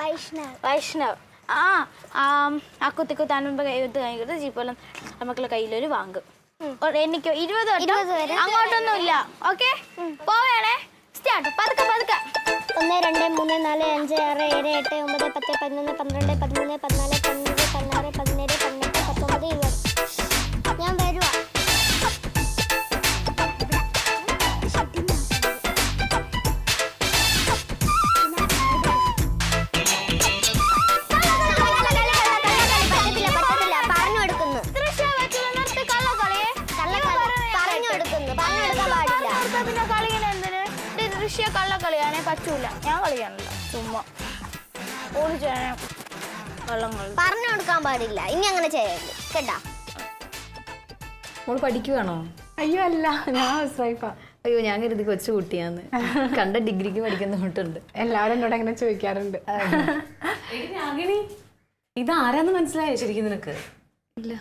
വൈഷ്ണവ് ആ കുത്തിക്കുത്താൻ കൈവത്ത് കഴിഞ്ഞിട്ട് ജീപ്പെല്ലാം നമുക്കുള്ള കയ്യിലൊരു വാങ്ങും. എനിക്ക് 20 അങ്ങോട്ടൊന്നും ഇല്ല. ഓക്കെ പോവേണേ. സ്റ്റാർട്ട്. പതുക്കെ 1 2 3 4 5 6 7 8 9 10 11 12 13 14 15 16 17 18 19 20. ഞാൻ വരുവാ. കള്ളക്കളിയാണെ പറ്റൂല. ഞാൻ കളിക്കാനല്ല, ചുമ്മാ പറഞ്ഞു കൊടുക്കാൻ പാടില്ല. ഇനി അങ്ങനെ ചെയ്യരുത് കേട്ടാ. മോള് പഠിക്കുവാണോ? അയ്യോ അല്ല, ഞാൻ ഹൗസ് വൈഫാ. അയ്യോ ഞാൻ കരുതി കൊച്ചു കുട്ടിയാന്ന്. കണ്ട ഡിഗ്രിക്ക് പഠിക്കുന്ന കുട്ടുണ്ട്. എല്ലാവരും എന്നോട് അങ്ങനെ ചോദിക്കാറുണ്ട്. ഇതാരാന്ന് മനസ്സിലായോ ശരിക്കും നിനക്ക്? ഇല്ല.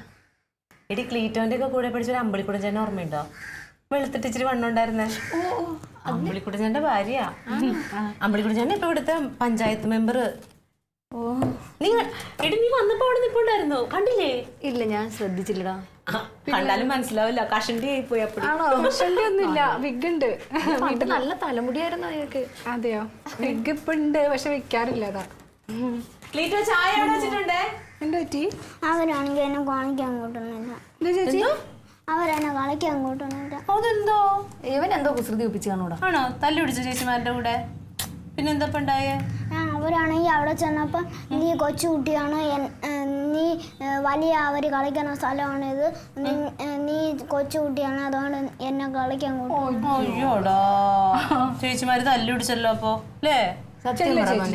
എടി ക്ലീറ്റോന്റെ ഒക്കെ കൂടെ പഠിച്ചൊരു അമ്പളിക്കുടൻ ഓർമ്മയുണ്ടോ? വെളുത്തിട്ട് ഇച്ചിരി വണ്ണുണ്ടായിരുന്നേ. അമ്പളിക്കുടന്റെ ഭാര്യ. അമ്പളിക്കുടൻ ഇപ്പൊ ഇവിടുത്തെ പഞ്ചായത്ത് മെമ്പർ. നീ വന്നപ്പോ അവിടെ നിൽപ്പുണ്ടായിരുന്നു, കണ്ടില്ലേ? ഇല്ല, ഞാൻ ശ്രദ്ധിച്ചില്ലടാ. കണ്ടാലും മനസ്സിലാവില്ല, കഷണ്ടി ആയി പോയി. ഒന്നുമില്ല, വിഗ് ഉണ്ട്. നല്ല തലമുടിയായിരുന്നു അയാൾക്ക്. അതെയോ? വിഗ് ഇപ്പൊ ഉണ്ട്, പക്ഷെ വെക്കാറില്ല. അതാ. ക്ലീറ്റോ ചായ എവിടെ വെച്ചിട്ടുണ്ടേ? എന്താ പറ്റി? അവരാണെങ്കിൽ എന്നെ കാണിക്കാൻ കൂട്ടുന്നില്ല. അവരെന്നെ കളിക്കാൻ കൂട്ടുന്നില്ല. അതെന്തോ? ഇവനെന്തോ കുസൃതി ഒപ്പിച്ച് കാണൂടാ. ആണോ? തല്ലു പിടിച്ച ചേച്ചിമാരുടെ കൂടെ? പിന്നെന്താ ഉണ്ടായേ? അവരാണെങ്കിൽ അവിടെ ചെന്നപ്പോ നീ കൊച്ചുകുട്ടിയാണ്, നീ വലിയ അവര് കളിക്കുന്ന സ്ഥലമാണിത്, നീ കൊച്ചുകുട്ടിയാണ്, അതുകൊണ്ട് എന്നെ കളിക്കാൻ കൂട്ടും. അയ്യോടാ, ചേച്ചിമാര് തല്ലു പിടിച്ചല്ലോ അപ്പൊ അല്ലേ?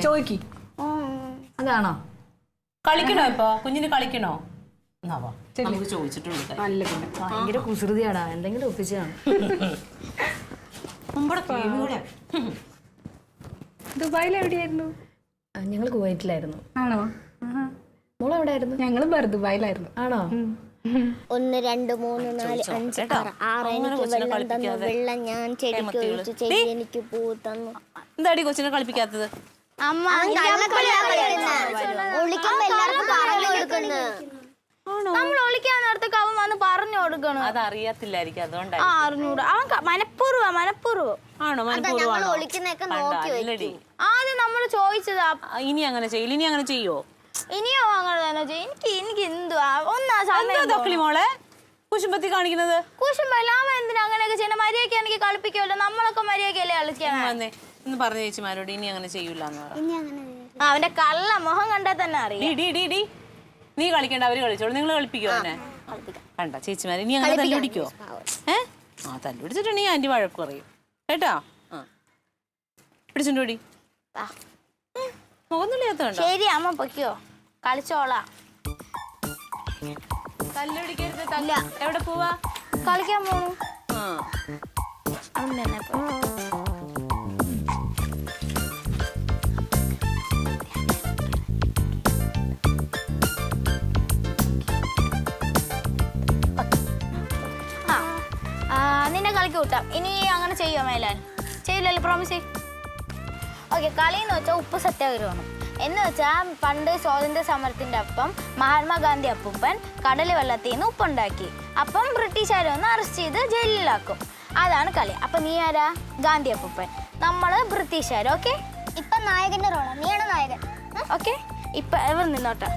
ചോദിക്കി. അതാണോ? കളിക്കണോ ഇപ്പൊ? കുഞ്ഞിന് കളിക്കണോ? ചോദിച്ചിട്ടുണ്ട്. ഭയങ്കര കുസൃതിയാടാ, എന്തെങ്കിലും ഒപ്പിച്ചാണ്. ദുബായിൽ എവിടെയായിരുന്നു? ഞങ്ങൾ കുവൈറ്റിലായിരുന്നു. ആണോ? മോൾ എവിടെ ആയിരുന്നു? ഞങ്ങള് ദുബായിലായിരുന്നു. ആണോ? 1 2 3 4 5 6 എനിക്ക് വെള്ളം തന്നു, വെള്ളം ഞാൻ ചെടിക്ക് ഒഴിച്ചു, ചെടി എനിക്ക് പൂ തന്നു. എന്താടി കൊച്ചിനെ കളിപ്പിക്കാത്തത്? നമ്മൾ ഒളിക്കാൻ നേരത്തേക്ക് അവൻ വന്ന് പറഞ്ഞു കൊടുക്കണം. അത് അറിയത്തില്ലായിരിക്കും, അതുകൊണ്ടാണ്. അറിഞ്ഞൂടാ, അവൻ മനഃപൂർവ്വം. ആണോ? ആദ്യം നമ്മൾ ചോദിച്ചതാ. ഇനി അങ്ങനെ ചെയ്യില്ല. ഇനി അങ്ങനെ ചെയ്യോ? ഇനിയോ അങ്ങനെ തന്നെ ചെയ്യും. എനിക്ക് എന്തുവാ മോളെ കുശുമ്പത്തി കാണിക്കുന്നത്? കുശുമ്പല്ല. അവൻ എന്തിനാ അങ്ങനെയൊക്കെ ചെയ്യണം? മര്യാദയ്ക്ക് എനിക്ക് കളിപ്പിക്കുമല്ലോ, നമ്മളൊക്കെ മര്യാദയ്ക്കല്ലേ കളിക്കാൻ. എന്ന് പറഞ്ഞ ചേച്ചിമാരോട് ഇനി അങ്ങനെ ചെയ്യൂല. അവന്റെ കള്ള മുഖം കണ്ടാൽ തന്നെ അറിയാം. നീ കളിക്കണ്ട, അവര് കളിച്ചോളൂ. നിങ്ങൾ കളിപ്പിക്കോ അവനെ? കണ്ട ചേച്ചിമാരെ ഇനി അങ്ങനെ തല്ലുപിടിക്കോ? തല്ലുപിടിച്ചിട്ടുണ്ടെങ്കിൽ ആന്റി വഴക്ക് പറയും കേട്ടാ. പിടിച്ചോടി. മുഖന്നില്ലാത്തോണ്ടോ? ശരി അമ്മ പൊയ്ക്കോ, കളിച്ചോളാ. തല്ലുപിടിക്കരുത്. എവിടെ പോവാ? കളിക്കാൻ പോണു. നിന്നെ കളിക്ക് കൂട്ടാം. ഇനി അങ്ങനെ ചെയ്യോ മേലാൻ? ചെയ്യില്ലല്ലോ, പ്രോമിസ് ചെയ്. ഓക്കെ. കളിന്ന് വെച്ചാൽ ഉപ്പ് സത്യാഗ്രഹമാണ്. എന്ന് വെച്ചാൽ പണ്ട് സ്വാതന്ത്ര്യ സമരത്തിൻ്റെ അപ്പം മഹാത്മാഗാന്ധി അപ്പൂപ്പൻ കടൽ വെള്ളത്തിൽ നിന്ന് ഉപ്പുണ്ടാക്കി. അപ്പം ബ്രിട്ടീഷുകാരെ ഒന്ന് അറസ്റ്റ് ചെയ്ത് ജയിലിലാക്കും. അതാണ് കളി. അപ്പം നീ ആരാ? ഗാന്ധി അപ്പൂപ്പൻ. നമ്മൾ ബ്രിട്ടീഷുകാർ. ഓക്കെ? ഇപ്പം നായകന്റെ റോളാണ്. നീയാണ് നായകൻ. ഓക്കെ? ഇപ്പം എവർ നിന്നോട്ടാ.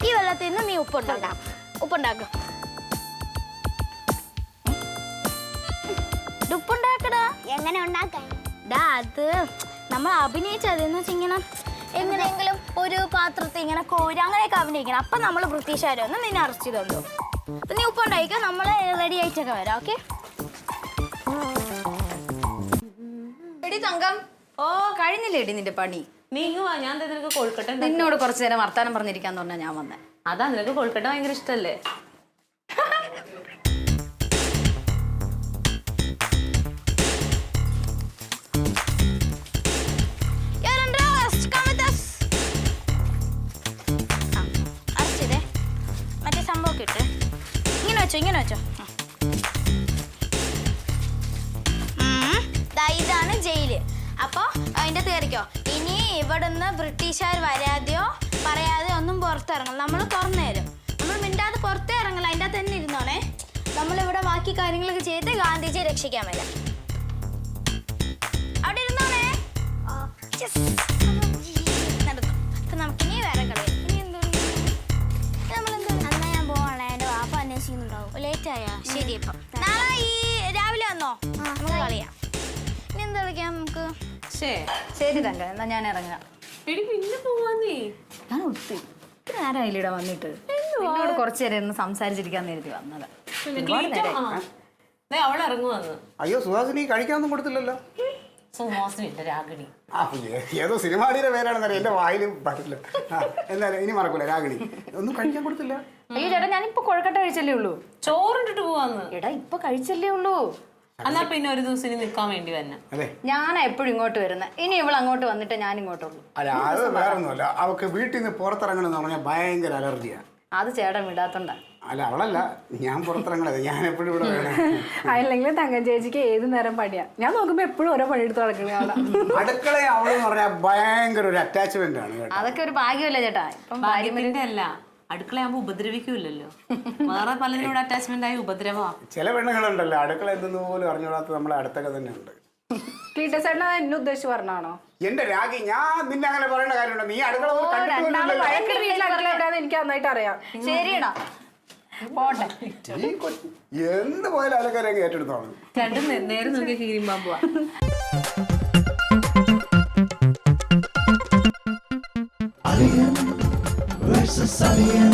ഈ വെള്ളത്തിൽ നിന്ന് നീ ഉപ്പുണ്ടാക്കും. ഉപ്പുണ്ടാക്കടാ. എങ്ങനെ ഉണ്ടാക്കാൻ? അത് നമ്മൾ അഭിനയിച്ചതെന്ന് വെച്ചാൽ ഇങ്ങനെ എങ്ങനെയെങ്കിലും ഒരു പാത്രത്തിൽ ഇങ്ങനെ കോരി അങ്ങനെയൊക്കെ അഭിനയിക്കണം. അപ്പം നമ്മൾ ബ്രിട്ടീഷുകാരെ ഒന്ന് നിന്നെ അറസ്റ്റ് ചെയ്തോളൂ. അപ്പം നീ ഉപ്പുണ്ടായിക്കോ, നമ്മൾ റെഡി ആയിട്ടൊക്കെ വരാം. ഓക്കെ? എടി തങ്കം, കഴിഞ്ഞില്ലേടി നിന്റെ പണി? നീ ഇങ്ങ് വാ, ഞാൻ നിനക്ക് കൊഴുക്കട്ടെ. നിന്നോട് കുറച്ചു നേരം വർത്താനം പറഞ്ഞിരിക്കാന്ന് പറഞ്ഞാൽ ഞാൻ വന്നേ. അതാ നിനക്ക് കൊഴുക്കട്ട ഭയങ്കര ഇഷ്ടല്ലേ? You're under arrest. Come വെച്ചോ ഇങ്ങനെ വെച്ചോ. ഇതാണ് ജയില്. അപ്പോൾ അതിൻ്റെ കയറിക്കോ. ഇനി ഇവിടുന്ന് ബ്രിട്ടീഷുകാർ വരാതെയോ പറയാതെയോ ഒന്നും പുറത്തിറങ്ങണം. നമ്മൾ തുറന്നു തരും. നമ്മൾ മിണ്ടാതെ പുറത്തേ ഇറങ്ങില്ല. അതിൻ്റെ അകത്ത് തന്നെ ഇരുന്നോണേ. നമ്മളിവിടെ ബാക്കി കാര്യങ്ങളൊക്കെ ചെയ്ത് ഗാന്ധിജിയെ രക്ഷിക്കാൻ വരാം. അവിടെ ഇരുന്നോണേ. നടന്നു. അപ്പം നമുക്കിനി വേറെ കളി. ഇനി നമ്മളെന്താ അന്നാ ഞാൻ പോവാണേ, എൻ്റെ വാപ്പ അന്വേഷിക്കുന്നുണ്ടാവും. ലേറ്റായോ? ശരി. ഇപ്പം നാളെ ഈ രാവിലെ വന്നോ? നമുക്ക് കളിയാം. ഇനി എന്താ കളിക്കാം നമുക്ക്? ശരി തങ്ക, എന്നാ ഞാൻ ഇറങ്ങാം. എടി പിന്നെ പോവാന്നേ. ഞാൻ ഒത്തിരി നേരമായില്ല ഇവിടെ വന്നിട്ട്. എന്നോട് കുറച്ചു നേരം ഒന്ന് സംസാരിച്ചിരിക്കാന്ന് കരുതി വന്നത്. അവൾ ഇറങ്ങുവന്ന്. അയ്യോ സുഹാസിനി കഴിക്കാനൊന്നും കൊടുത്തില്ലല്ലോ. സുഹാസിനിന്റെ രാഗിണി. ഏതോ സിനിമാടിയുടെ പേരാണെന്നറിയാം, എന്റെ വായിലും പറ്റില്ല. എന്തായാലും ഇനി മറക്കൂല. രാഗിണി ഒന്നും കഴിക്കാൻ കൊടുത്തില്ല. അയ്യോ ചേട്ടാ, ഞാനിപ്പോ കൊഴക്കട്ട കഴിച്ചല്ലേ ഉള്ളൂ. ചോറിട്ടിട്ട് പോവാന്ന്. എടാ ഇപ്പൊ കഴിച്ചല്ലേ ഉള്ളൂ. എന്നാ പിന്നെ ഒരു ദിവസം ഇനി നിക്കാൻ വേണ്ടി വന്നെ. അതെ, ഞാനാ എപ്പോഴും ഇങ്ങോട്ട് വരുന്നത്. ഇനി ഇവൾ അങ്ങോട്ട് വന്നിട്ട് ഞാൻ ഇങ്ങോട്ടുള്ളൂ. അല്ല അത് വേറെ ഒന്നുമല്ല. അവൾക്ക് വീട്ടിൽ നിന്ന് പുറത്തിറങ്ങണമെന്ന് പറഞ്ഞാൽ ഭയങ്കര അലർജിയാണ്. അത് ചേട്ടൻ വിടാത്തോണ്ടാ. അല്ല അവളല്ല, ഞാൻ പുറത്തിറങ്ങണത്. ഞാൻ എപ്പോഴും ഇവിടെ വേണം. അതിലെങ്കിലും തങ്കം ചേച്ചിക്ക് ഏത് നേരം പണിയാ. ഞാൻ നോക്കുമ്പോ എപ്പോഴും ഓരോ പണിയെടുത്ത് നടക്കണ ആളാ. അടുക്കളയെ അവളെന്ന് പറഞ്ഞാൽ ഭയങ്കര ഒരു അറ്റാച്ച്മെന്റ് ആണ് കേട്ടോ. അതൊക്കെ ഒരു ഭാഗ്യമല്ലേ ചേട്ടാ. ഇപ്പം ഭാഗ്യത്തിന്റെ അല്ല, അടുക്കളയാകുമ്പോ ഉപദ്രവിക്കൂലല്ലോ. വേറെ പലരോട് അറ്റാച്ച്മെന്റ് ആയി ഉപദ്രവ. ചില പെണ്ണുങ്ങളുണ്ടല്ലോ അടുക്കള എന്തെന്ന് പോലും അറിഞ്ഞുകൂടാത്ത നമ്മളെ അടുത്തൊക്കെ തന്നെ ഉണ്ട്. ക്ലീറ്റസേട്ടൻ എന്നെ ഉദ്ദേശിച്ച് പറഞ്ഞാണോ? എന്റെ രാഗി, ഞാൻ നിന്നെ അങ്ങനെ പറയേണ്ട കാര്യമുണ്ടോ? നീ അടുക്കള പോലും കണ്ടിട്ടില്ലല്ലോ. വഴക്കിന് വീട്ടിൽ അടുക്കള എനിക്ക് നന്നായിട്ട് അറിയാം. ശരിയടാ, പോട്ടെ. എന്ത് പോയാലും ആൾക്കാരെ ഏറ്റെടുത്തോളൂ. രണ്ടും നേരെ നോക്കി കീരിമ്പാൻ പോവാ. Alien versus Alien.